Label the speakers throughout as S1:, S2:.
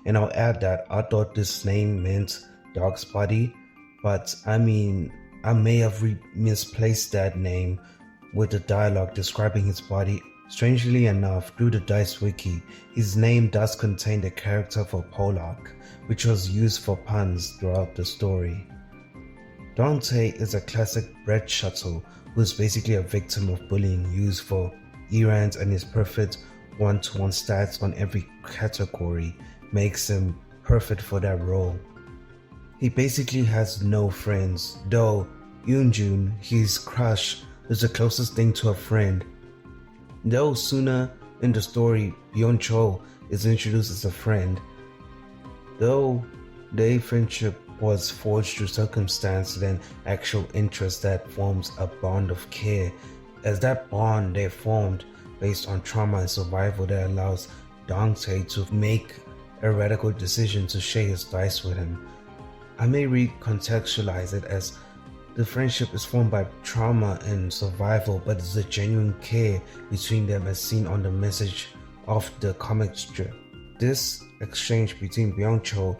S1: And I'll add that I thought this name meant dog's body, but I may have misplaced that name with the dialogue describing his body. Strangely enough, through the Dice Wiki, his name does contain the character for Polak, which was used for puns throughout the story. Dante is a classic bread shuttle who is basically a victim of bullying used for errands, and his perfect one-to-one stats on every category makes him perfect for that role. He basically has no friends, though Yoonjun, his crush, is the closest thing to a friend. Though sooner in the story, Byung-chul is introduced as a friend, though their friendship was forged through circumstance than actual interest that forms a bond of care, as that bond they formed based on trauma and survival that allows Dante to make a radical decision to share his dice with him. I may recontextualize it as the friendship is formed by trauma and survival, but it's a genuine care between them as seen on the message of the comic strip. This exchange between Byung-chul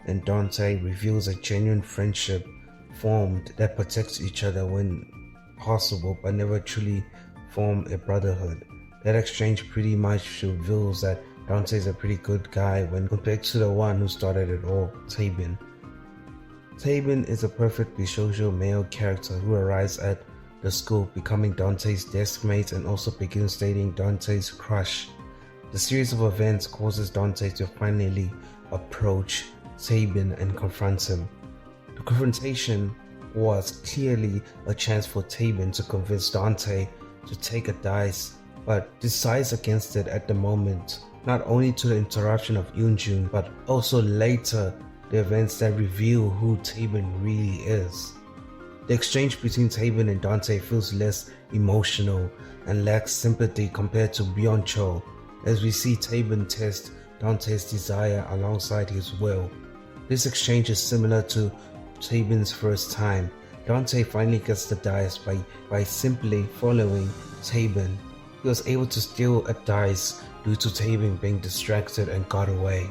S1: and Dante reveals a genuine friendship formed that protects each other when possible but never truly form a brotherhood. That exchange pretty much reveals that Dante is a pretty good guy when compared to the one who started it all, Tabin. Tabin is a perfectly social male character who arrives at the school, becoming Dante's deskmate and also begins dating Dante's crush. The series of events causes Dante to finally approach Tabin and confronts him. The confrontation was clearly a chance for Tabin to convince Dante to take a dice, but decides against it at the moment, not only to the interruption of Yoonjun, but also later the events that reveal who Tabin really is. The exchange between Tabin and Dante feels less emotional and lacks sympathy compared to Byung-chul, as we see Tabin test Dante's desire alongside his will. This exchange is similar to Tabin's first time. Dante finally gets the dice by simply following Tabin. He was able to steal a dice due to Tabin being distracted and got away.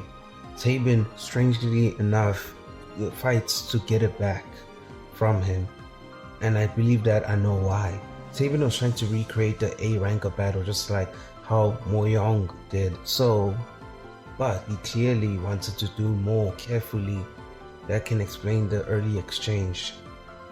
S1: Tabin, strangely enough, fights to get it back from him, and I believe that I know why. Tabin was trying to recreate the A-Ranker battle just like how Moyong did so, but he clearly wanted to do more carefully. That can explain the early exchange.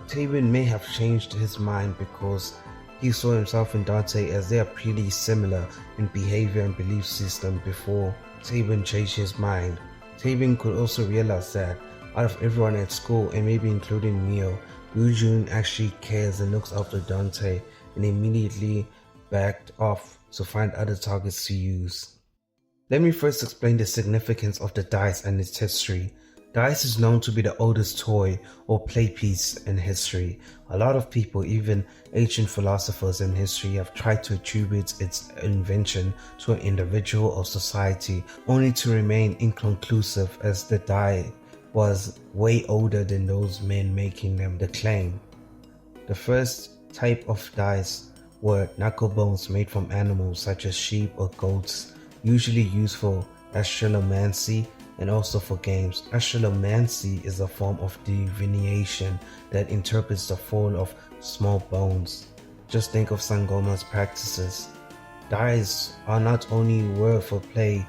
S1: Tabin may have changed his mind because he saw himself and Dante as they are pretty similar in behavior and belief system before Tabin changed his mind. Tabin could also realize that out of everyone at school, and maybe including Mio, Yoonjun actually cares and looks after Dante, and immediately backed off to find other targets to use. Let me first explain the significance of the dice and its history. Dice is known to be the oldest toy or play piece in history. A lot of people, even ancient philosophers in history, have tried to attribute its invention to an individual or society, only to remain inconclusive as the die was way older than those men making them the claim. The first type of dice were knuckle bones made from animals such as sheep or goats, usually used for astronomancy and also for games. Astronomancy is a form of divination that interprets the fall of small bones. Just think of Sangoma's practices. Dice are not only word for play,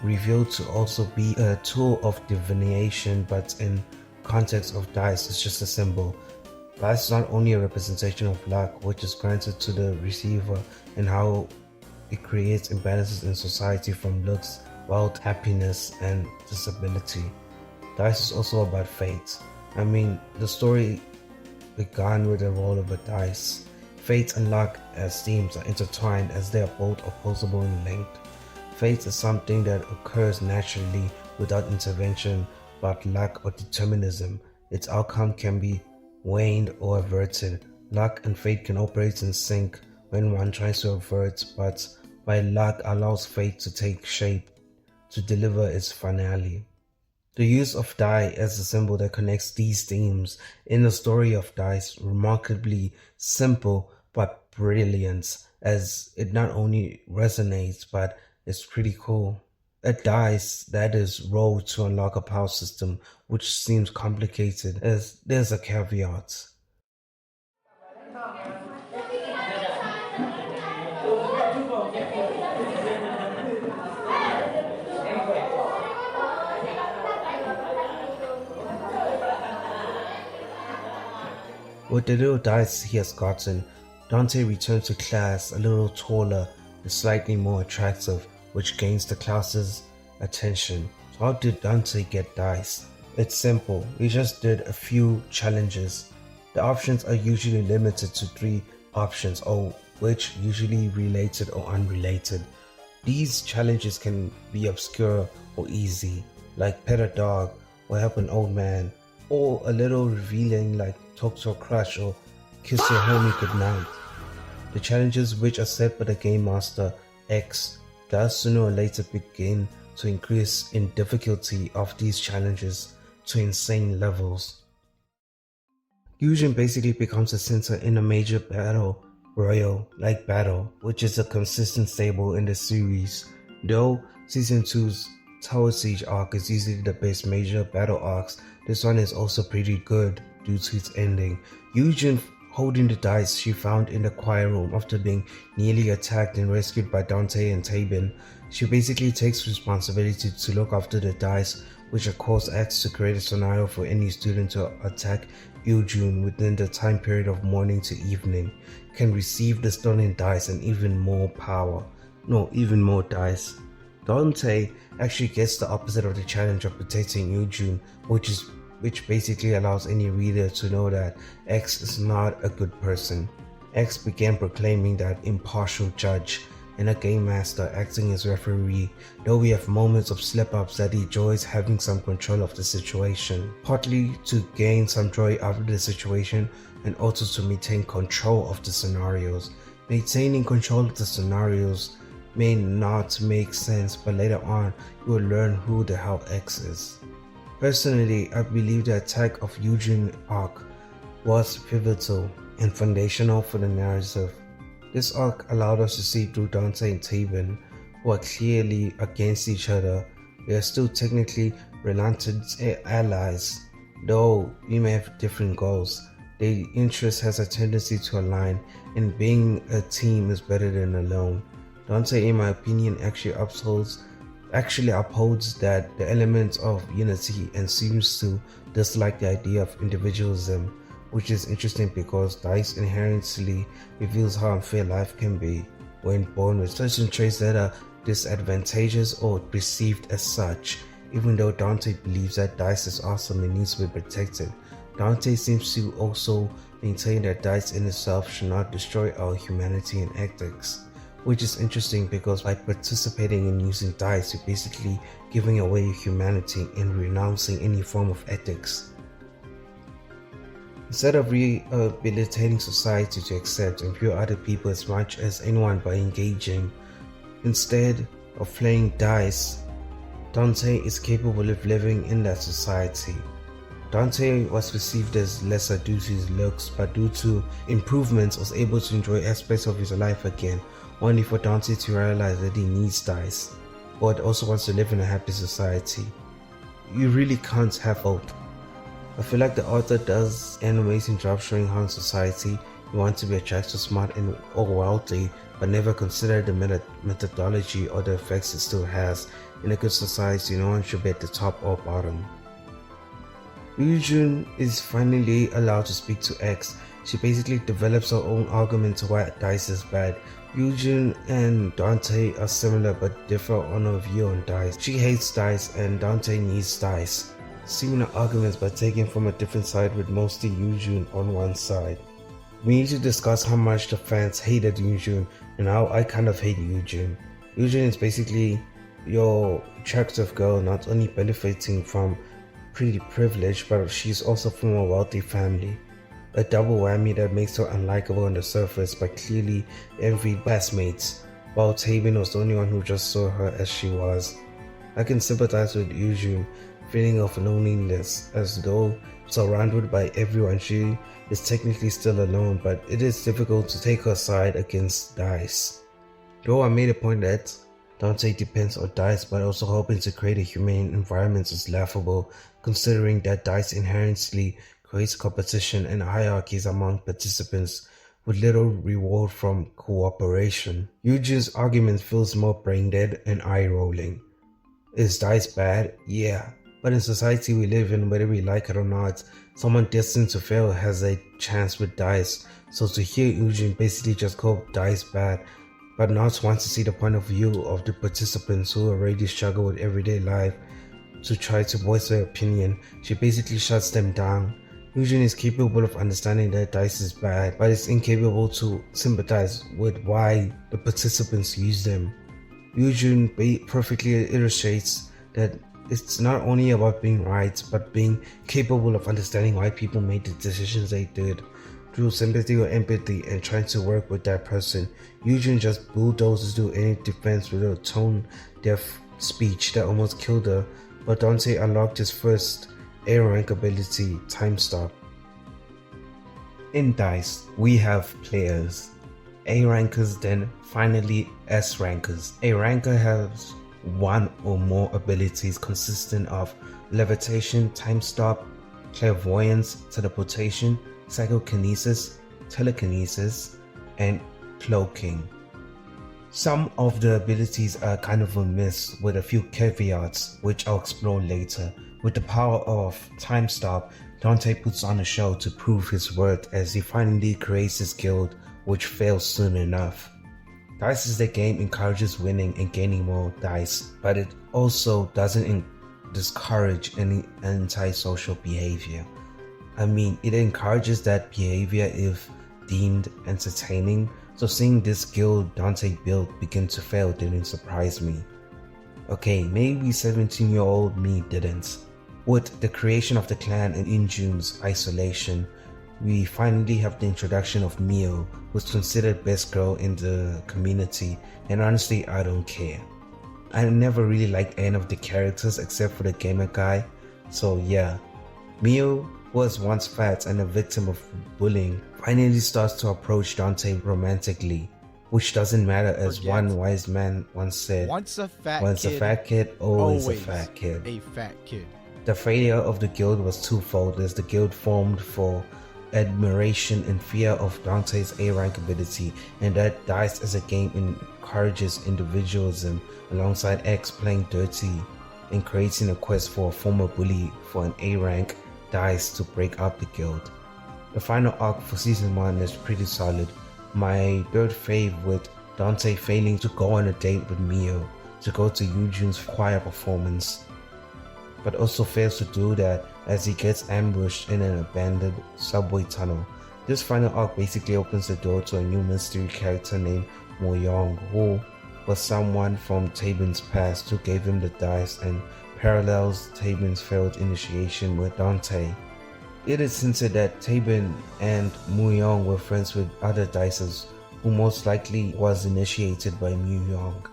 S1: revealed to also be a tool of divination, but in context of dice, it's just a symbol. Dice is not only a representation of luck, which is granted to the receiver, and how it creates imbalances in society from looks, wealth, happiness, and disability. Dice is also about fate. The story began with the roll of a dice. Fate and luck as themes are intertwined as they are both opposable in length. Fate is something that occurs naturally without intervention, but luck or determinism, its outcome can be waned or averted. Luck and fate can operate in sync when one tries to avert, but by luck allows fate to take shape to deliver its finale. The use of die as a symbol that connects these themes in the story of dice remarkably simple but brilliant, as it not only resonates but it's pretty cool. a dice that is rolled to unlock a power system, which seems complicated as there's a caveat. With the little dice he has gotten, Dante returns to class a little taller and slightly more attractive, which gains the class's attention. So how did Dante get dice? It's simple, he just did a few challenges. The options are usually limited to 3 options, or which usually related or unrelated. These challenges can be obscure or easy, like pet a dog or help an old man, or a little revealing like talk to a crush or kiss your homie goodnight. The challenges, which are set by the game master X, does sooner or later begin to increase in difficulty of these challenges to insane levels. Eugene basically becomes a center in a major battle royal like battle, which is a consistent staple in the series. Though Season 2's Tower Siege arc is easily the best major battle arcs, this one is also pretty good due to its ending. Eugene holding the dice she found in the choir room after being nearly attacked and rescued by Dante and Tabin. She basically takes responsibility to look after the dice, which of course acts to create a scenario for any student to attack Eugene within the time period of morning to evening, can receive the stolen dice and even more power. No, even more dice. Dante actually gets the opposite of the challenge of protecting Eugene, which basically allows any reader to know that X is not a good person. X began proclaiming that impartial judge and a game master acting as referee, though we have moments of slip-ups that he enjoys having some control of the situation, partly to gain some joy out of the situation and also to maintain control of the scenarios. Maintaining control of the scenarios may not make sense, but later on you will learn who the hell X is. Personally, I believe the attack of Eugene arc was pivotal and foundational for the narrative. This arc allowed us to see through Dante and Tabin, who are clearly against each other. They are still technically reluctant allies, though we may have different goals. Their interest has a tendency to align, and being a team is better than alone. Dante, in my opinion, actually upholds that the element of unity and seems to dislike the idea of individualism, which is interesting because dice inherently reveals how unfair life can be when born with certain traits that are disadvantageous or perceived as such. Even though Dante believes that dice is awesome and needs to be protected, Dante seems to also maintain that dice in itself should not destroy our humanity and ethics. Which is interesting because by participating in using dice, you're basically giving away your humanity and renouncing any form of ethics. Instead of rehabilitating society to accept and view other people as much as anyone by engaging, instead of playing dice, Dante is capable of living in that society. Dante was perceived as lesser due to his looks, but due to improvements was able to enjoy aspects of his life again, only for Dante to realize that he needs dice, but also wants to live in a happy society. You really can't have both. I feel like the author does an amazing job showing how in society you want to be attractive, smart or wealthy, but never consider the methodology or the effects it still has. In a good society, no one should be at the top or bottom. Eugene is finally allowed to speak to X. She basically develops her own argument to why dice is bad. Eugene and Dante are similar but differ on her view on dice. She hates dice and Dante needs dice. Similar arguments but taken from a different side, with mostly Eugene on one side. We need to discuss how much the fans hated Eugene and how I kind of hate Eugene. Eugene is basically your attractive girl, not only benefiting from pretty privilege, but she's also from a wealthy family. A double whammy that makes her unlikable on the surface but clearly envied classmates, while Tabin was the only one who just saw her as she was. I can sympathize with Eugene, feeling of loneliness, as though surrounded by everyone she is technically still alone, but it is difficult to take her side against dice. Though I made a point that Dante depends on dice, but also hoping to create a humane environment is laughable, considering that dice inherently creates competition and hierarchies among participants with little reward from cooperation. Eugene's argument feels more brain-dead and eye-rolling. Is dice bad? Yeah. But in society we live in, whether we like it or not, someone destined to fail has a chance with dice. So to hear Eugene basically just call dice bad, but not want to see the point of view of the participants who already struggle with everyday life to try to voice their opinion, she basically shuts them down. Eugene is capable of understanding that dice is bad, but is incapable to sympathize with why the participants use them. Eugene perfectly illustrates that it's not only about being right, but being capable of understanding why people made the decisions they did. Through sympathy or empathy and trying to work with that person, Eugene just bulldozes through any defense with a tone-deaf speech that almost killed her, but Dante unlocked his first A-rank ability, Time Stop. In DICE, we have players, A-rankers, then finally S-rankers. A ranker has one or more abilities consisting of levitation, time stop, clairvoyance, teleportation, psychokinesis, telekinesis, and cloaking. Some of the abilities are kind of a miss with a few caveats, which I'll explore later. With the power of time stop, Dante puts on a show to prove his worth as he finally creates his guild, which fails soon enough. Dice is the game encourages winning and gaining more dice, but it also doesn't discourage any antisocial behavior. I mean, it encourages that behavior if deemed entertaining, so seeing this guild Dante built begin to fail didn't surprise me. Okay, maybe 17-year-old me didn't. With the creation of the clan and Injune's isolation, we finally have the introduction of Mio, who's considered best girl in the community, and honestly I don't care. I never really liked any of the characters except for the gamer guy, so yeah. Mio, who was once fat and a victim of bullying, finally starts to approach Dante romantically, which doesn't matter as one wise man once said,
S2: once a fat
S1: kid, always a fat kid.
S2: A fat kid.
S1: The failure of the guild was twofold, as the guild formed for admiration and fear of Dante's A-rank ability, and that DICE as a game encourages individualism, alongside X playing dirty and creating a quest for a former bully for an A-rank DICE to break up the guild. The final arc for season 1 is pretty solid. My third fave with Dante failing to go on a date with Mio to go to Eugene's choir performance, but also fails to do that as he gets ambushed in an abandoned subway tunnel. This final arc basically opens the door to a new mystery character named Moyong, who was someone from Tabin's past who gave him the dice and parallels Tabin's failed initiation with Dante. It is hinted that Tabin and Moyong were friends with other dices, who most likely was initiated by Moyong.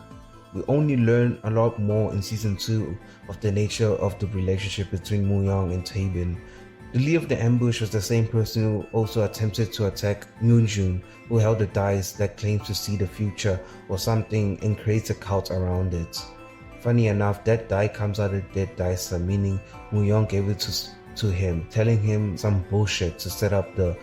S1: We only learn a lot more in season 2 of the nature of the relationship between Moyong and Tabin. The leader of the ambush was the same person who also attempted to attack Eugene, who held a dice that claims to see the future or something and creates a cult around it. Funny enough, that die comes out of dead dice, meaning Moyong gave it to him, telling him some bullshit to set up the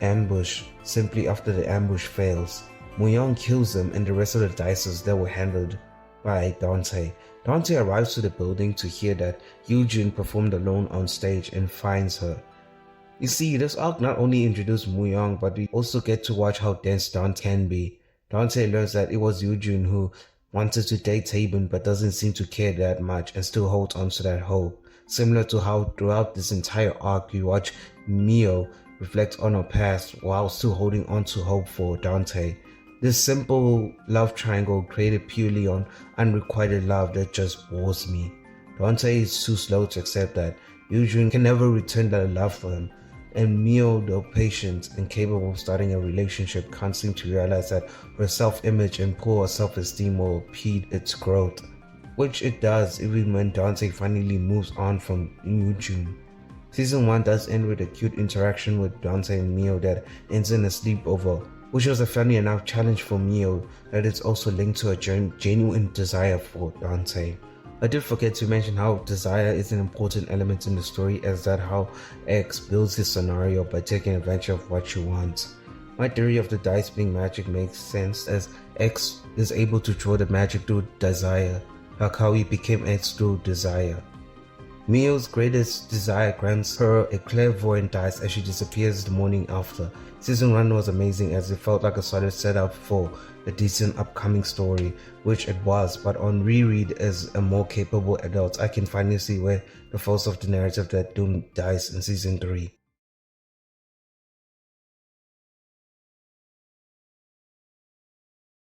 S1: ambush simply after the ambush fails. Moyong kills him and the rest of the dices that were handled by Dante. Dante arrives to the building to hear that Eugene performed alone on stage and finds her. You see, this arc not only introduced Moyong, but we also get to watch how dense Dante can be. Dante learns that it was Eugene who wanted to date Tabin but doesn't seem to care that much and still holds on to that hope. Similar to how throughout this entire arc you watch Mio reflect on her past while still holding on to hope for Dante. This simple love triangle created purely on unrequited love that just bores me. Dante is too slow to accept that Eugene can never return that love for him, and Mio, though patient and capable of starting a relationship, can't seem to realize that her self-image and poor self-esteem will impede its growth, which it does even when Dante finally moves on from Eugene. Season 1 does end with a cute interaction with Dante and Mio that ends in a sleepover, which was a funny enough challenge for Mio that is also linked to a genuine desire for Dante. I did forget to mention how desire is an important element in the story, as that how X builds his scenario by taking advantage of what you want. My theory of the dice being magic makes sense, as X is able to draw the magic through desire, like how he became X through desire. Mio's greatest desire grants her a clairvoyant dice as she disappears the morning after. Season 1 was amazing as it felt like a solid setup for a decent upcoming story, which it was, but on reread as a more capable adult, I can finally see where the faults of the narrative that doomed dies in Season 3.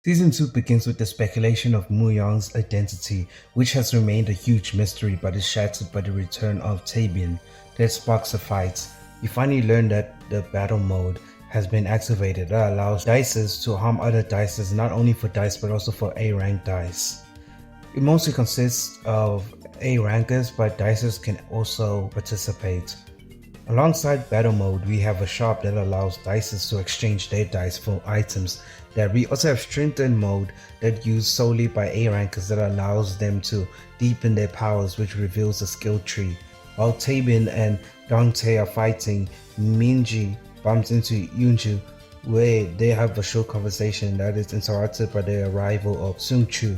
S1: Season 2 begins with the speculation of Muyang's identity, which has remained a huge mystery but is shattered by the return of Tabian that sparks a fight. You finally learn that the battle mode has been activated that allows dices to harm other dices, not only for dice but also for A-rank dice. It mostly consists of A-rankers, but dices can also participate. Alongside battle mode, we have a shop that allows dices to exchange their dice for items. That we also have strengthened mode that used solely by A-rankers that allows them to deepen their powers, which reveals a skill tree. While Tabian and Dante are fighting, Minji bumps into Yunju, where they have a short conversation that is interrupted by the arrival of Xingqiu.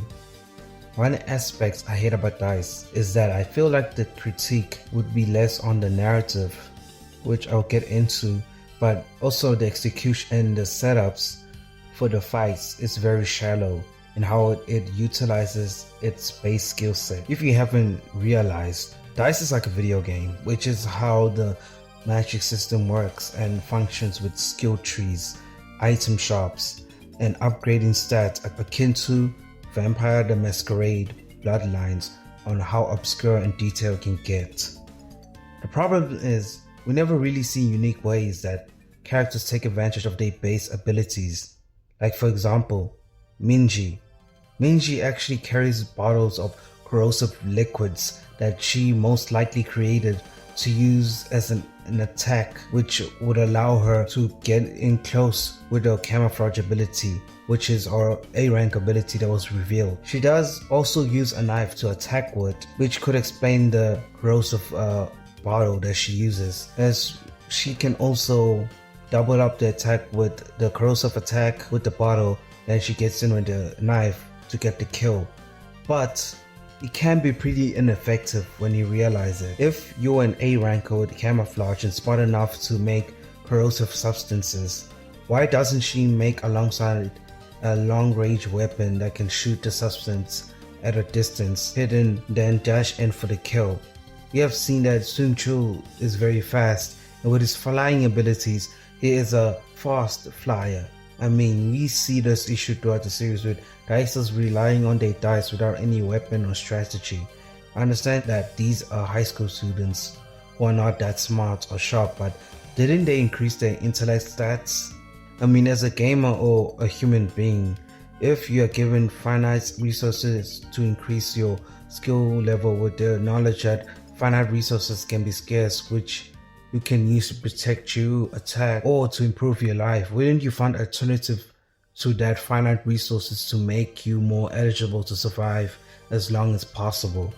S1: One aspect I hate about DICE is that I feel like the critique would be less on the narrative, which I'll get into, but also the execution and the setups for the fights is very shallow in how it utilizes its base skill set. If you haven't realized, DICE is like a video game, which is how the magic system works and functions with skill trees, item shops, and upgrading stats akin to Vampire the Masquerade Bloodlines on how obscure and detailed it can get. The problem is, we never really see unique ways that characters take advantage of their base abilities. Like for example, Minji. Minji actually carries bottles of corrosive liquids that she most likely created to use as an attack, which would allow her to get in close with her camouflage ability, which is our A-rank ability that was revealed. She does also use a knife to attack with, which could explain the corrosive bottle that she uses, as she can also double up the attack with the corrosive attack with the bottle, then she gets in with the knife to get the kill. But it can be pretty ineffective when you realize it. If you're an A-ranker with camouflage and smart enough to make corrosive substances, why doesn't she make alongside a long-range weapon that can shoot the substance at a distance, hidden, then dash in for the kill? We have seen that Xingqiu is very fast, and with his flying abilities, he is a fast flyer. I mean, we see this issue throughout the series with dices relying on their dice without any weapon or strategy. I understand that these are high school students who are not that smart or sharp, but didn't they increase their intellect stats? I mean, as a gamer or a human being, if you are given finite resources to increase your skill level with the knowledge that finite resources can be scarce, which you can use to protect you, attack, or to improve your life, wouldn't you find alternative to that finite resources to make you more eligible to survive as long as possible?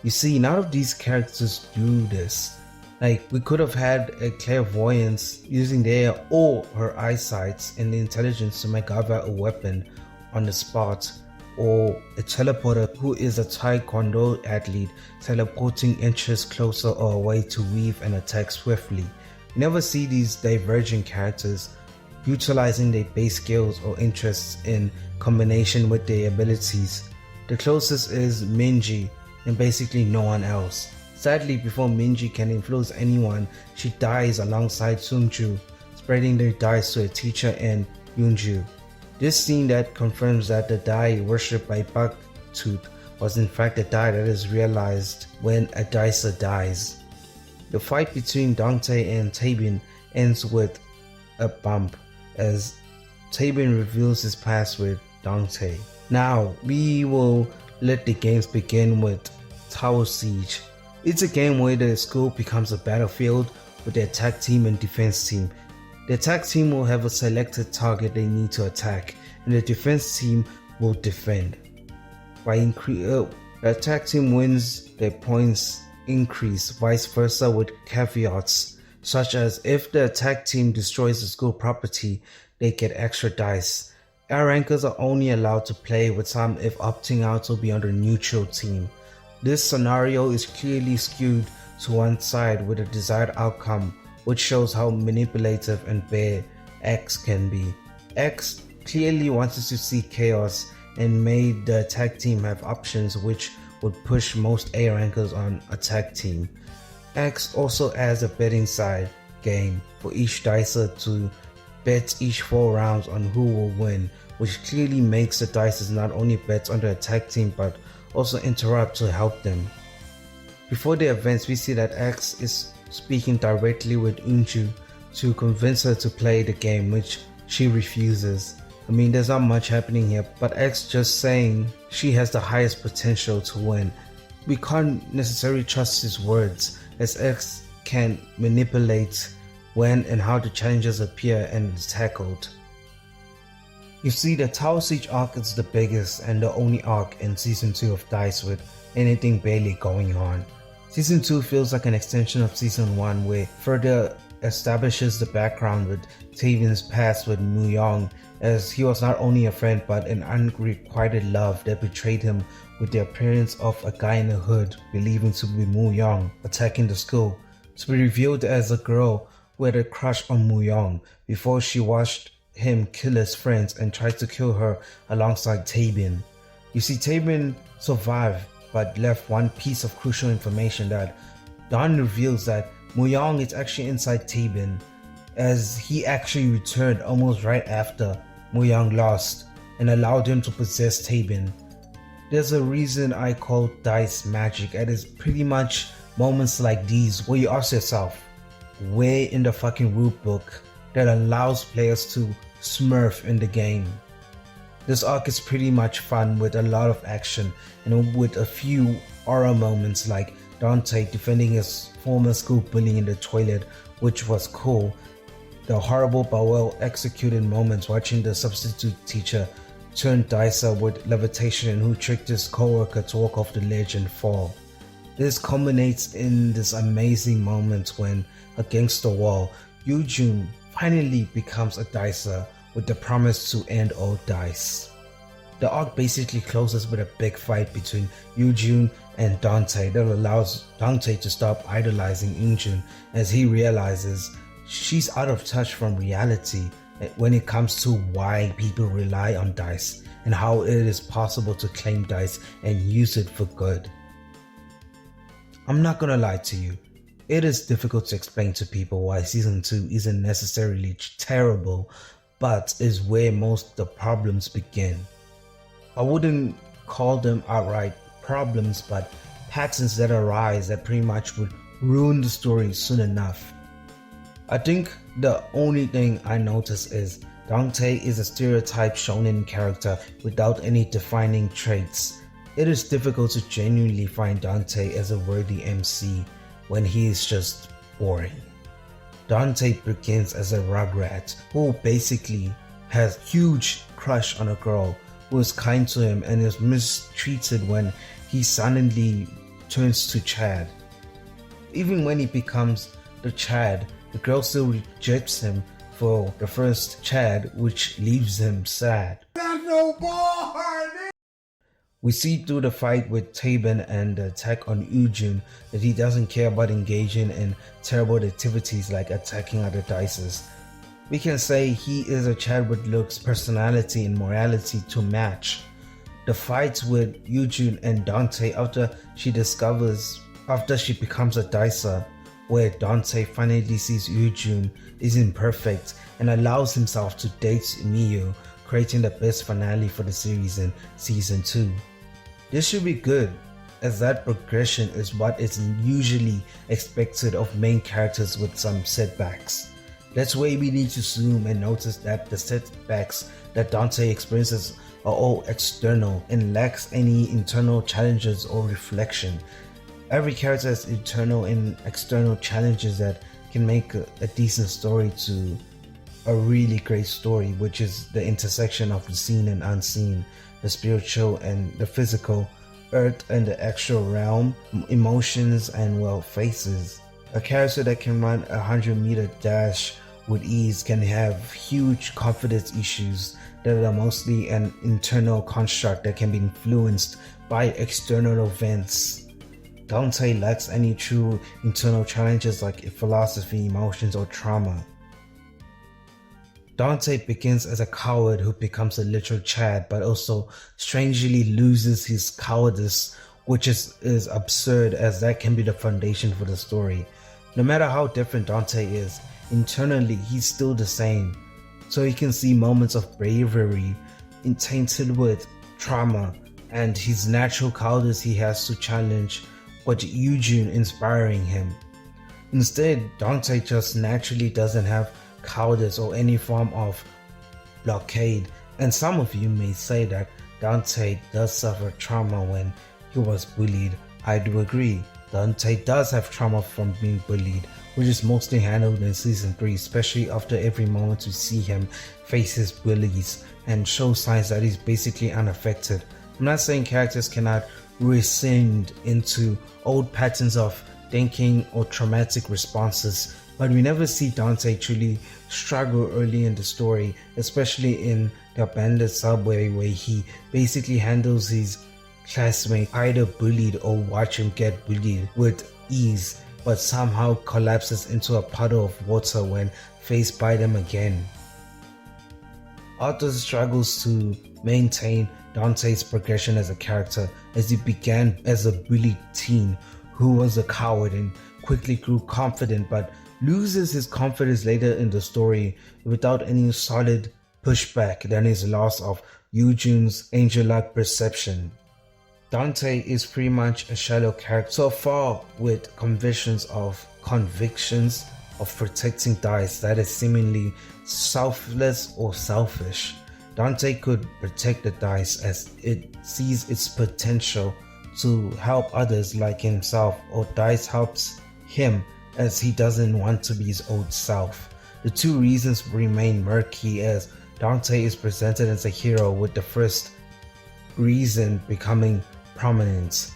S1: You see, none of these characters do this. Like, we could have had a clairvoyance using their or her eyesight and the intelligence to make either a weapon on the spot, or a teleporter who is a taekwondo athlete teleporting inches closer or away to weave and attack swiftly. You never see these divergent characters utilizing their base skills or interests in combination with their abilities. The closest is Minji and basically no one else. Sadly, before Minji can influence anyone, she dies alongside Xingqiu, spreading their dice to a teacher and Yunju. This scene that confirms that the die worshipped by Bucktooth was in fact a die that is realized when a dicer dies. The fight between Dante and Tabian ends with a bump as Tabian reveals his past with Dante. Now, we will let the games begin with Tower Siege. It's a game where the school becomes a battlefield with the attack team and defense team. The attack team will have a selected target they need to attack, and the defense team will defend. The attack team wins, their points increase, vice versa, with caveats such as if the attack team destroys a school property, they get extra dice. Air rankers are only allowed to play with some if opting out will be on the neutral team. This scenario is clearly skewed to one side with a desired outcome, which shows how manipulative and bad X can be. X clearly wanted to see chaos and made the attack team have options which would push most A rankers on attack team. X also adds a betting side game for each dicer to bet each 4 rounds on who will win, which clearly makes the dicers not only bet on the attack team but also interrupt to help them. Before the events, we see that X is speaking directly with Unju to convince her to play the game, which she refuses. I mean, there's not much happening here, but X just saying she has the highest potential to win. We can't necessarily trust his words, as X can manipulate when and how the challenges appear and is tackled. You see, the Tower Siege arc is the biggest and the only arc in Season 2 of DICE with anything barely going on. Season 2 feels like an extension of Season 1, where further establishes the background with Taevin's past with Muyong, as he was not only a friend but an unrequited love that betrayed him with the appearance of a guy in a hood believing to be Muyong attacking the school, to be revealed as a girl who had a crush on Muyong before she watched him kill his friends and tried to kill her alongside Taebin. You see, Taebin survived but left one piece of crucial information that Dawn reveals that Muyong is actually inside Taebin, as he actually returned almost right after Muyong lost and allowed him to possess Taebin. There's a reason I call DICE magic, and it's pretty much moments like these where you ask yourself, where in the fucking rulebook that allows players to smurf in the game? This arc is pretty much fun with a lot of action and with a few aura moments like Dante defending his former school bully in the toilet, which was cool. The horrible but well executed moments watching the substitute teacher turn dicer with levitation and who tricked his co-worker to walk off the ledge and fall. This culminates in this amazing moment when, against the wall, Yujun finally becomes a dicer with the promise to end all dice. The arc basically closes with a big fight between Yujun and Dante that allows Dante to stop idolizing Yujun, as he realizes she's out of touch from reality when it comes to why people rely on dice and how it is possible to claim dice and use it for good. I'm not gonna lie to you, it is difficult to explain to people why Season 2 isn't necessarily terrible, but is where most of the problems begin. I wouldn't call them outright problems, but patterns that arise that pretty much would ruin the story soon enough. I think the only thing I notice is Dante is a stereotype shonen character without any defining traits. It is difficult to genuinely find Dante as a worthy MC when he is just boring. Dante begins as a rugrat who basically has huge crush on a girl who is kind to him and is mistreated when he suddenly turns to Chad. Even when he becomes the Chad, the girl still rejects him for the first Chad, which leaves him sad. We see through the fight with Taebin and the attack on Yujun that he doesn't care about engaging in terrible activities like attacking other dicers. We can say he is a Chad with looks, personality and morality to match. The fights with Yujun and Dante after she becomes a dicer, where Dante finally sees Yujun is imperfect and allows himself to date Miyu, creating the best finale for the series in Season 2. This should be good, as that progression is what is usually expected of main characters with some setbacks. That's where we need to zoom and notice that the setbacks that Dante experiences are all external and lacks any internal challenges or reflection. Every character has internal and external challenges that can make a decent story to a really great story, which is the intersection of the seen and unseen, the spiritual and the physical, earth and the actual realm, emotions and well faces. A character that can run a 100-meter dash with ease can have huge confidence issues that are mostly an internal construct that can be influenced by external events. Dante lacks any true internal challenges like philosophy, emotions, or trauma. Dante begins as a coward who becomes a literal Chad, but also strangely loses his cowardice, which is absurd as that can be the foundation for the story. No matter how different Dante is, internally he's still the same. So you can see moments of bravery tainted with trauma and his natural cowardice he has to challenge what Eugene inspiring him. Instead, Dante just naturally doesn't have cowardice or any form of blockade, and some of you may say that Dante does suffer trauma when he was bullied. I do agree. Dante does have trauma from being bullied, which is mostly handled in season 3, especially after every moment we see him face his bullies and show signs that he's basically unaffected. I'm not saying characters cannot rescind into old patterns of thinking or traumatic responses, but we never see Dante truly struggle early in the story, especially in the abandoned subway where he basically handles his classmate either bullied or watch him get bullied with ease, but somehow collapses into a puddle of water when faced by them again. Arthur struggles to maintain Dante's progression as a character, as he began as a bullied teen who was a coward and quickly grew confident, but loses his confidence later in the story without any solid pushback than his loss of Eugene's angel-like perception. Dante is pretty much a shallow character so far, with convictions of protecting Dice that is seemingly selfless or selfish. Dante could protect the Dice as it sees its potential to help others like himself, or Dice helps him as he doesn't want to be his old self. The two reasons remain murky as Dante is presented as a hero, with the first reason becoming prominent.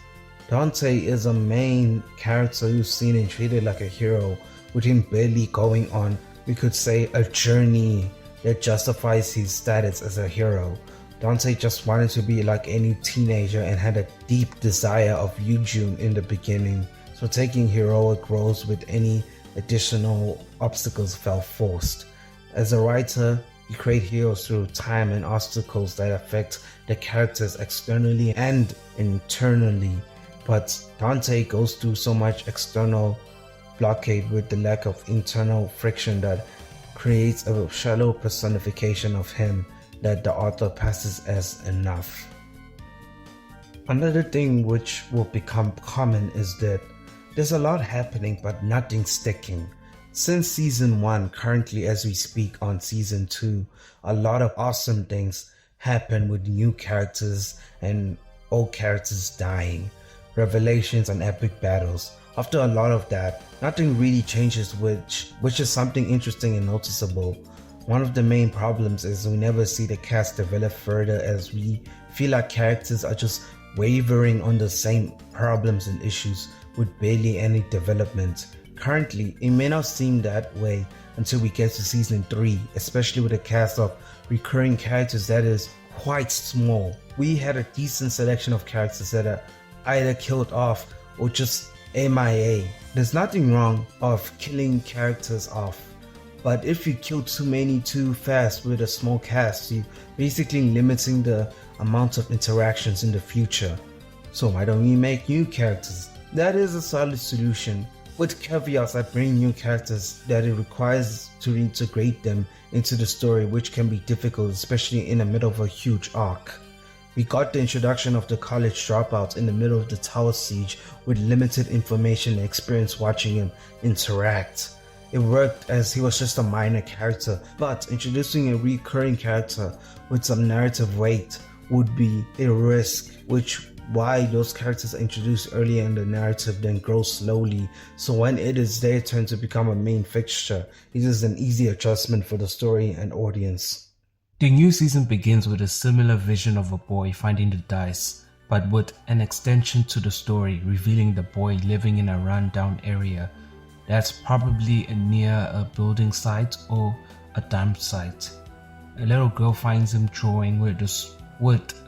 S1: Dante is a main character who's seen and treated like a hero, with him barely going on, we could say, a journey that justifies his status as a hero. Dante just wanted to be like any teenager and had a deep desire of Eugene in the beginning, so taking heroic roles with any additional obstacles felt forced. As a writer, you create heroes through time and obstacles that affect the characters externally and internally, but Dante goes through so much external blockade with the lack of internal friction that creates a shallow personification of him that the author passes as enough. Another thing which will become common is that there's a lot happening but nothing sticking. Since season 1, currently as we speak on season 2, a lot of awesome things happen with new characters and old characters dying, revelations and epic battles. After a lot of that, nothing really changes, which is something interesting and noticeable. One of the main problems is we never see the cast develop further, as we feel like characters are just wavering on the same problems and issues with barely any development. Currently, it may not seem that way until we get to season 3, especially with a cast of recurring characters that is quite small. We had a decent selection of characters that are either killed off or just MIA. There's nothing wrong of killing characters off, but if you kill too many too fast with a small cast, you basically limiting the amount of interactions in the future. So why don't we make new characters? That is a solid solution, with caveats that bring new characters that it requires to integrate them into the story, which can be difficult, especially in the middle of a huge arc. We got the introduction of the college dropouts in the middle of the tower siege with limited information and experience watching him interact. It worked as he was just a minor character, but introducing a recurring character with some narrative weight would be a risk, which why those characters are introduced earlier in the narrative then grow slowly, so when it is their turn to become a main fixture, it is an easy adjustment for the story and audience.
S2: The new season begins with a similar vision of a boy finding the dice, but with an extension to the story revealing the boy living in a rundown area that's probably near a building site or a dump site. A little girl finds him drawing with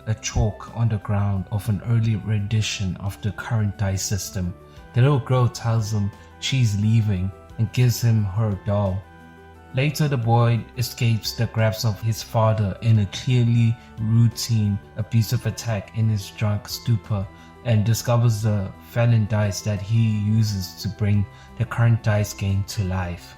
S2: a chalk on the ground of an early rendition of the current dice system. The little girl tells him she's leaving and gives him her doll. Later, the boy escapes the grasp of his father in a clearly routine abusive attack in his drunk stupor and discovers the Felon dice that he uses to bring the current dice game to life.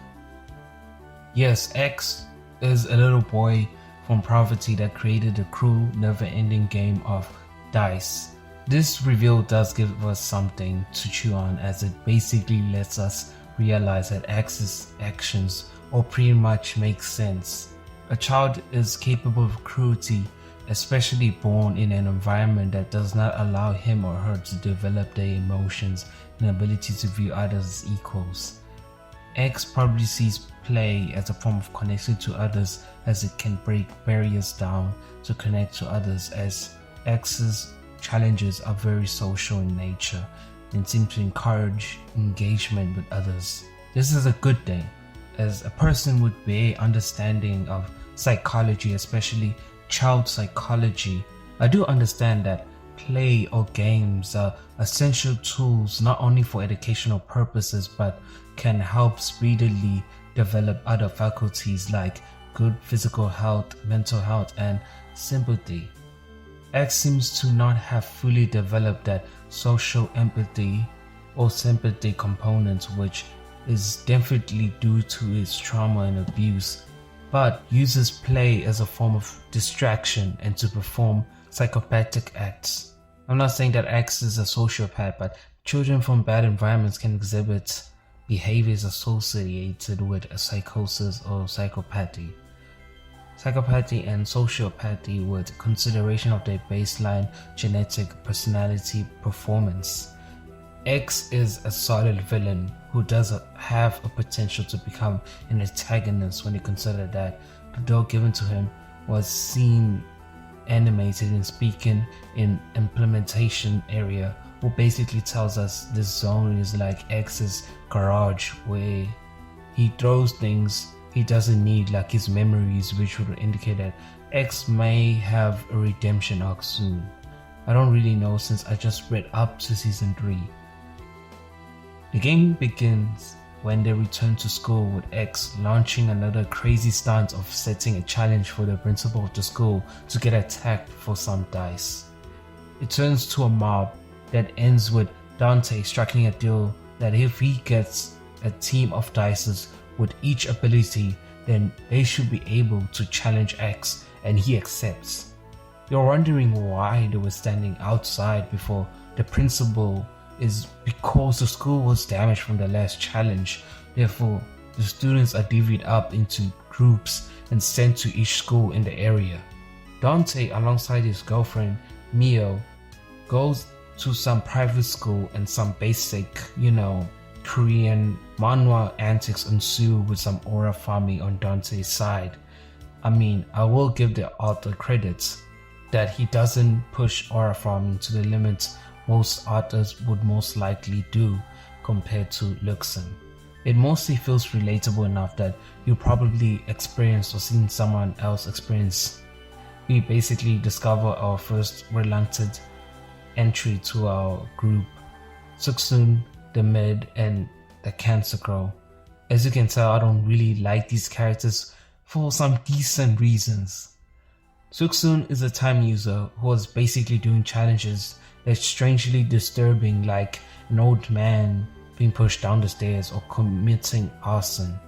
S2: Yes, X is a little boy from poverty that created a cruel, never-ending game of dice. This reveal does give us something to chew on, as it basically lets us realize that X's actions all pretty much make sense. A child is capable of cruelty, especially born in an environment that does not allow him or her to develop their emotions and ability to view others as equals. X probably sees play as a form of connection to others, as it can break barriers down to connect to others, as X's challenges are very social in nature and seem to encourage engagement with others. This is a good thing, as a person with a understanding of psychology, especially child psychology. I do understand that play or games are essential tools not only for educational purposes but can help speedily develop other faculties like good physical health, mental health, and sympathy. X seems to not have fully developed that social empathy or sympathy component, which is definitely due to his trauma and abuse, but uses play as a form of distraction and to perform psychopathic acts. I'm not saying that X is a sociopath, but children from bad environments can exhibit behaviors associated with a psychosis or psychopathy. Psychopathy and sociopathy with consideration of their baseline genetic personality performance. X is a solid villain who does have a potential to become an antagonist when you consider that the doll given to him was seen animated and speaking in implementation area, who basically tells us this zone is like X's garage where he throws things he doesn't need, like his memories, which would indicate that X may have a redemption arc soon. I don't really know since I just read up to season 3. The game begins when they return to school with X launching another crazy stunt of setting a challenge for the principal of the school to get attacked for some dice. It turns to a mob that ends with Dante striking a deal that if he gets a team of dices with each ability, then they should be able to challenge X, and he accepts. You're wondering why they were standing outside before the principal is because the school was damaged from the last challenge. Therefore, the students are divvied up into groups and sent to each school in the area. Dante, alongside his girlfriend Mio, goes to some private school and some basic, Korean manhwa antics ensue with some aura farming on Dante's side. I mean, I will give the author credits that he doesn't push aura farming to the limits most authors would most likely do compared to Luxem. It mostly feels relatable enough that you probably experienced or seen someone else experience. We basically discover our first reluctant entry to our group, Suksun, the mid, and the cancer girl. As you can tell, I don't really like these characters for some decent reasons. Suksun is a time user who was basically doing challenges that's strangely disturbing, like an old man being pushed down the stairs or committing arson.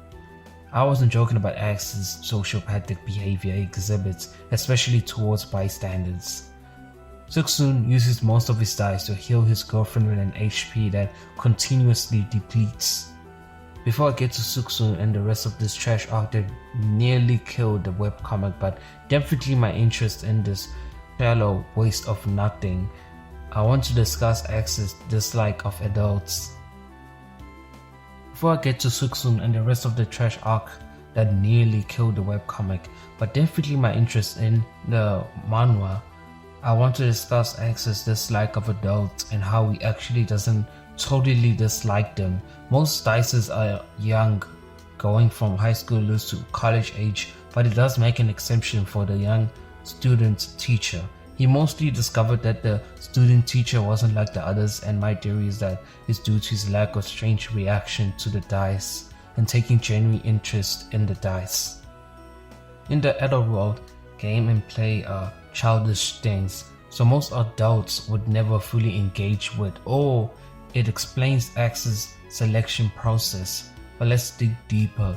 S2: I wasn't joking about X's sociopathic behavior he exhibits, especially towards bystanders. Suksun uses most of his dice to heal his girlfriend with an HP that continuously depletes. Before I get to Suksun and the rest of this trash arc that nearly killed the webcomic, but definitely my interest in this shallow waste of nothing, I want to discuss X's dislike of adults. Before I get to Suxun and the rest of the trash arc that nearly killed the webcomic, but definitely my interest in the manhwa, I want to discuss X's dislike of adults and how he actually doesn't totally dislike them. Most dices are young, going from high schoolers to college age, but it does make an exception for the young student teacher. He mostly discovered that the student teacher wasn't like the others, and my theory is that it's due to his lack of strange reaction to the dice and taking genuine interest in the dice. In the adult world, game and play are childish things, so most adults would never fully engage with, or it explains X's selection process. But let's dig deeper.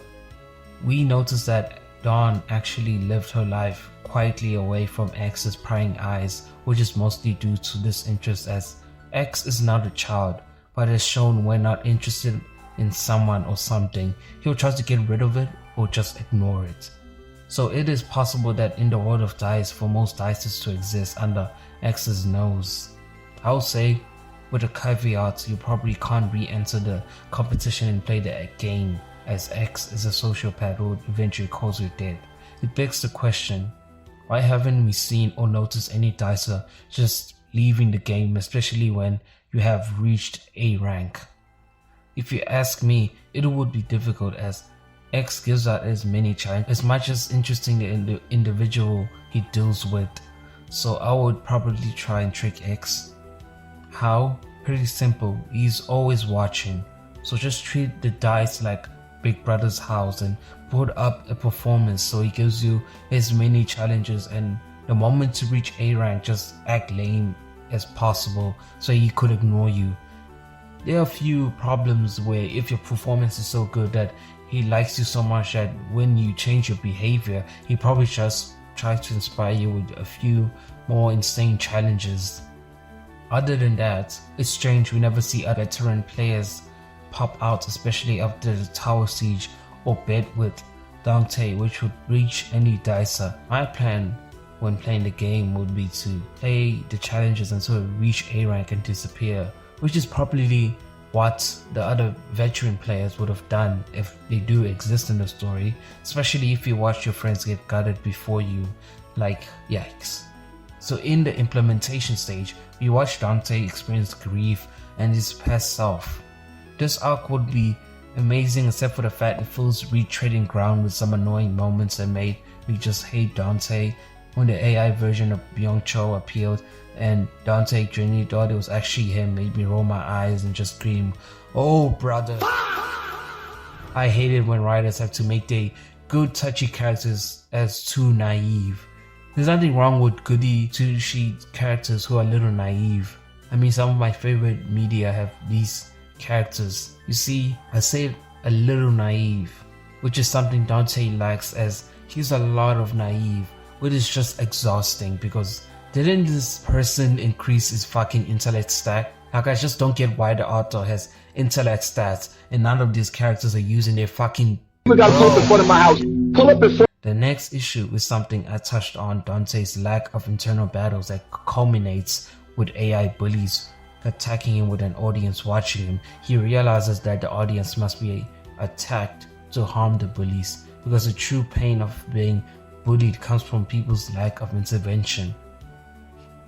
S2: We notice that Dawn actually lived her life quietly away from X's prying eyes, which is mostly due to this interest, as X is not a child, but as shown when not interested in someone or something, he'll try to get rid of it or just ignore it. So it is possible that in the world of dice, for most dices to exist under X's nose. I would say, with a caveat, you probably can't re-enter the competition and play the game, as X is a sociopath who would eventually cause you dead. It begs the question, why haven't we seen or noticed any dicer just leaving the game, especially when you have reached A rank? If you ask me, it would be difficult, as X gives out as many challenges, as much as interesting the individual he deals with. So I would probably try and trick X. How? Pretty simple, he's always watching. So just treat the dice like Big Brother's house and put up a performance so he gives you as many challenges, and the moment to reach A rank, just act lame as possible so he could ignore you. There are a few problems where if your performance is so good that he likes you so much that when you change your behavior, he probably just tries to inspire you with a few more insane challenges. Other than that, it's strange we never see other veteran players pop out, especially after the tower siege or bet with Dante, which would reach any dicer. My plan when playing the game would be to play the challenges until it reach A rank and disappear, which is probably what the other veteran players would have done if they do exist in the story, especially if you watch your friends get gutted before you, like yikes. So in the implementation stage, we watch Dante experience grief and his past self. This arc would be amazing except for the fact it feels retreading ground with some annoying moments that made me just hate Dante. When the AI version of Byung-Cho appeared and Dante genuinely thought it was actually him, made me roll my eyes and just scream, "Oh brother!" I hate it when writers have to make their good touchy characters as too naive. There's nothing wrong with goody two-shoe characters who are a little naive. I mean, some of my favorite media have these characters. You see, I say a little naive, which is something Dante lacks, as he's a lot of naive, which is just exhausting because didn't this person increase his fucking intellect stack? Like, I just don't get why the author has intellect stats and none of these characters are using their fucking.
S3: We got pull up in front of my house. Pull up in front.
S2: The next issue is something I touched on, Dante's lack of internal battles that culminates with AI bullies attacking him with an audience watching him. He realizes that the audience must be attacked to harm the bullies, because the true pain of being bullied comes from people's lack of intervention.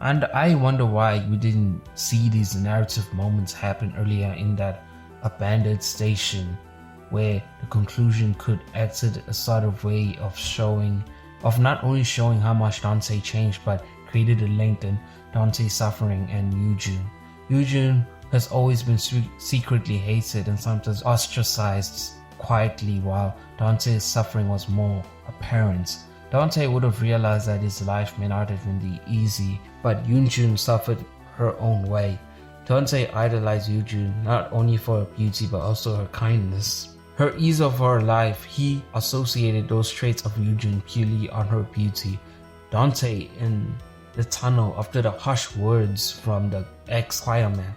S2: And I wonder why we didn't see these narrative moments happen earlier in that abandoned station, where the conclusion could acted a sort of way of not only showing how much Dante changed, but created a link in Dante's suffering and Yujun. Yujun has always been secretly hated and sometimes ostracized quietly, while Dante's suffering was more apparent. Dante would have realized that his life may not have been easy, but Yujun suffered her own way. Dante idolized Yujun not only for her beauty but also her kindness. Her ease of her life, he associated those traits of Yujun purely on her beauty. Dante in the tunnel after the harsh words from the ex-choirman.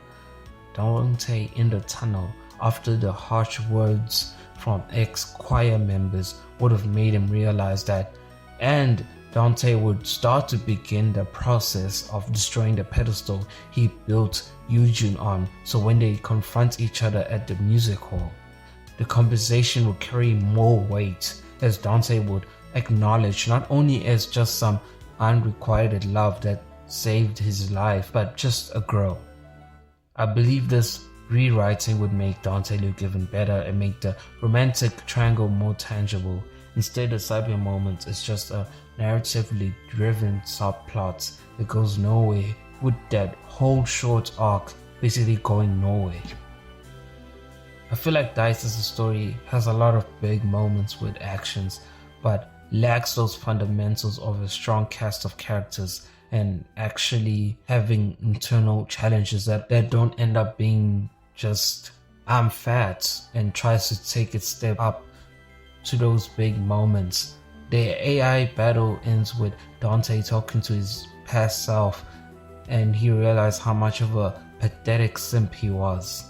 S2: Dante in the tunnel after the harsh words from ex-choir members would have made him realize that, and Dante would start to begin the process of destroying the pedestal he built Eugene on, so when they confront each other at the music hall, the conversation would carry more weight, as Dante would acknowledge not only as just some unrequited love that saved his life, but just a girl. I believe this rewriting would make Dante look even better and make the romantic triangle more tangible. Instead, the cyber moment is just a narratively driven subplot that goes nowhere, with that whole short arc basically going nowhere. I feel like Dice as a story has a lot of big moments with actions, but lacks those fundamentals of a strong cast of characters and actually having internal challenges that don't end up being just I'm fat and tries to take its step up to those big moments. The AI battle ends with Dante talking to his past self and he realized how much of a pathetic simp he was.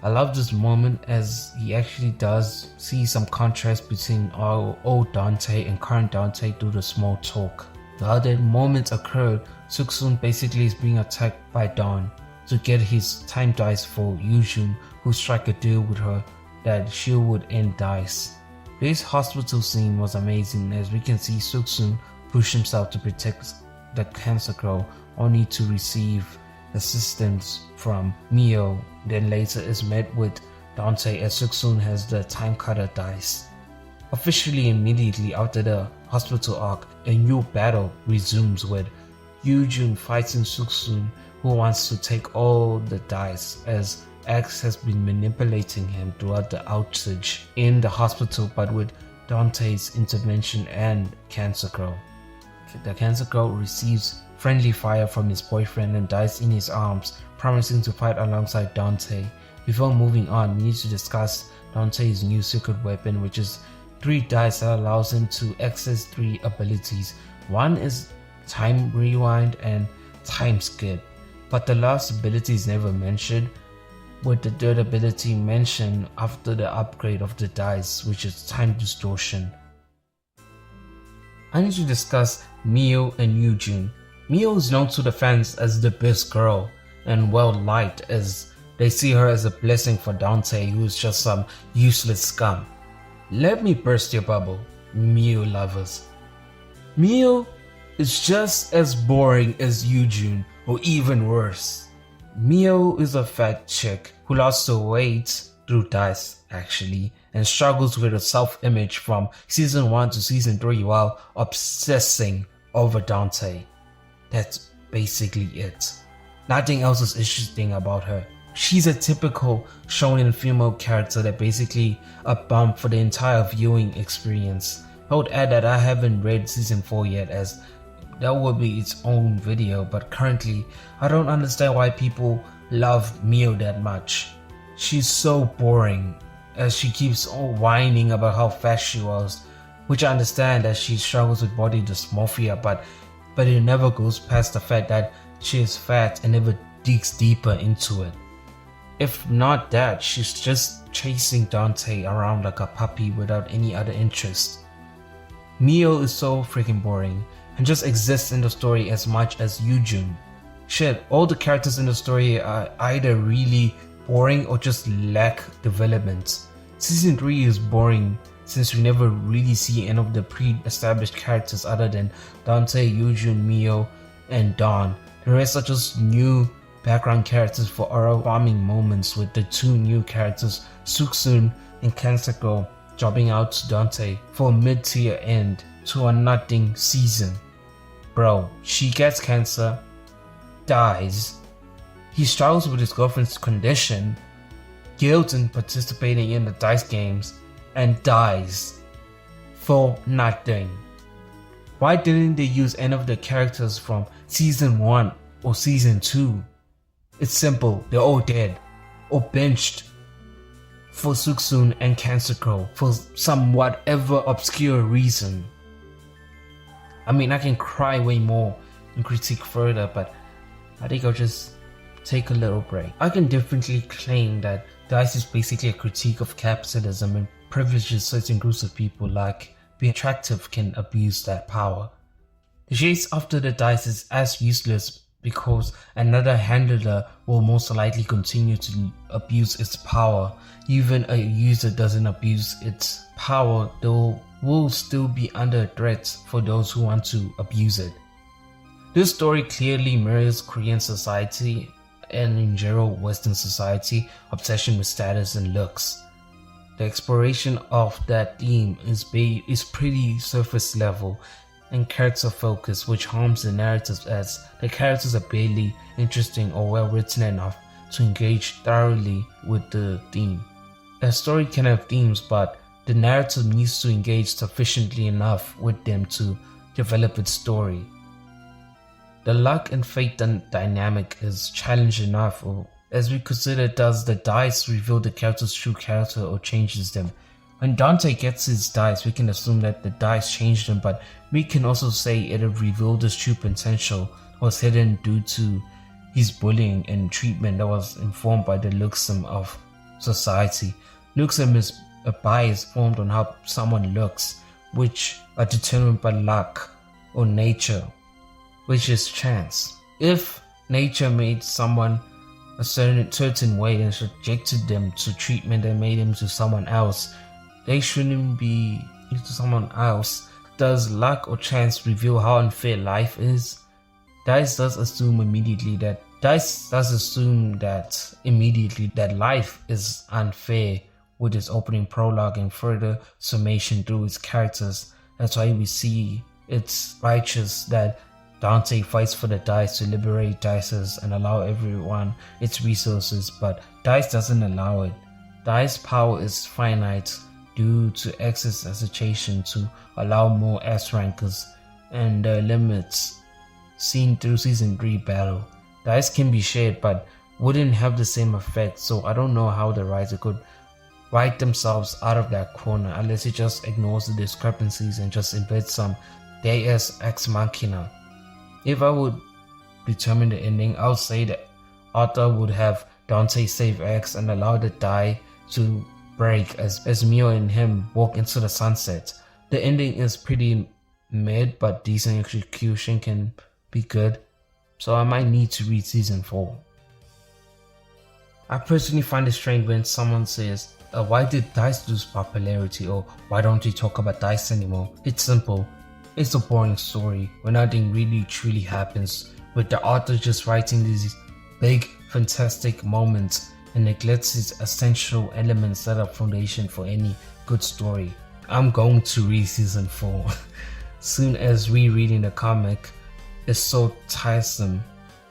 S2: I love this moment as he actually does see some contrast between old Dante and current Dante through the small talk. While that moment occurred, Suxun basically is being attacked by Dawn to get his time dice for Eugene, who struck a deal with her that she would end Dice. This hospital scene was amazing as we can see Suxun push himself to protect the cancer girl only to receive assistance from Mio, then later is met with Dante as Suxun has the time cutter dice. Officially immediately after the hospital arc, a new battle resumes with Eugene fighting Suxun, who wants to take all the dice as X has been manipulating him throughout the outage in the hospital, but with Dante's intervention and Cancer Girl. The Cancer Girl receives friendly fire from his boyfriend and dies in his arms, promising to fight alongside Dante. Before moving on, we need to discuss Dante's new secret weapon, which is 3 dice that allows him to access 3 abilities. One is time rewind and time skip, but the last ability is never mentioned, with the third ability mentioned after the upgrade of the dice, which is time distortion. I need to discuss Mio and Eugene. Mio is known to the fans as the best girl and well liked, as they see her as a blessing for Dante, who is just some useless scum. Let me burst your bubble, Mio lovers. Mio is just as boring as Eugene, or even worse. Mio is a fat chick who lost her weight through dice actually, and struggles with her self-image from season 1 to season 3 while obsessing over Dante. That's basically it. Nothing else is interesting about her. She's a typical shonen female character that basically a bump for the entire viewing experience. I would add that I haven't read season 4 yet, as that would be its own video, but currently I don't understand why people love Mio that much. She's so boring, as she keeps whining about how fat she was, which I understand that she struggles with body dysmorphia, but it never goes past the fact that she is fat and never digs deeper into it. If not that, she's just chasing Dante around like a puppy without any other interest. Mio is so freaking boring and just exists in the story as much as Eugene. Shit, all the characters in the story are either really boring or just lack development. Season 3 is boring since we never really see any of the pre-established characters other than Dante, Eugene, Mio, and Dawn. The rest are just new background characters for overwhelming moments, with the 2 new characters, Suxun and Cancer Girl, jobbing out to Dante for a mid-tier end to a nothing season. Bro, she gets cancer, dies, he struggles with his girlfriend's condition, guilt in participating in the dice games, and dies for nothing. Why didn't they use any of the characters from season 1 or season 2? It's simple, they're all dead or benched for Suxun and Cancer Girl for some whatever obscure reason. I mean, I can cry way more and critique further, but I think I'll just take a little break. I can definitely claim that Dice is basically a critique of capitalism and privileges certain groups of people, like being attractive can abuse that power. The chase after the dice is as useless because another handler will most likely continue to abuse its power. Even a user doesn't abuse its power, though will still be under threat for those who want to abuse it. This story clearly mirrors Korean society and in general Western society obsession with status and looks. The exploration of that theme is pretty surface level and character focused, which harms the narrative as the characters are barely interesting or well written enough to engage thoroughly with the theme. A story can have themes, but the narrative needs to engage sufficiently enough with them to develop its story. The luck and fate dynamic is challenging enough, as we consider does the dice reveal the character's true character or changes them. When Dante gets his dice, we can assume that the dice changed him, but we can also say it revealed his true potential was hidden due to his bullying and treatment that was informed by the looksism of society. Looksism is a bias formed on how someone looks, which are determined by luck or nature, which is chance. If nature made someone a certain way and subjected them to treatment that made them to someone else, they shouldn't be to someone else. Does luck or chance reveal how unfair life is? Dice does assume that life is unfair with its opening prologue and further summation through its characters. That's why we see it's righteous that Dante fights for the dice to liberate Dices and allow everyone its resources, but Dice doesn't allow it. Dice power is finite due to excess association to allow more S-rankers and the limits seen through Season 3 battle. Dice can be shared but wouldn't have the same effect, so I don't know how the writer could write themselves out of that corner unless it just ignores the discrepancies and just embeds some Deus Ex Machina. If I would determine the ending, I would say that Arthur would have Dante save X and allow the die to break as Mio and him walk into the sunset. The ending is pretty mid, but decent execution can be good, so I might need to read Season 4. I personally find it strange when someone says, why did Dice lose popularity, or why don't you talk about Dice anymore? It's simple. It's a boring story where nothing really truly happens, with the author just writing these big fantastic moments and neglects its essential elements that are foundation for any good story. I'm going to read Season 4. Soon as rereading the comic is so tiresome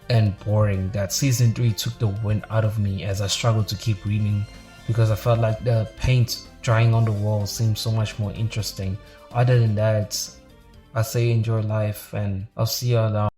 S2: and boring that Season 3 took the wind out of me as I struggled to keep reading because I felt like the paint drying on the wall seemed so much more interesting. Other than that, I say enjoy life and I'll see you around.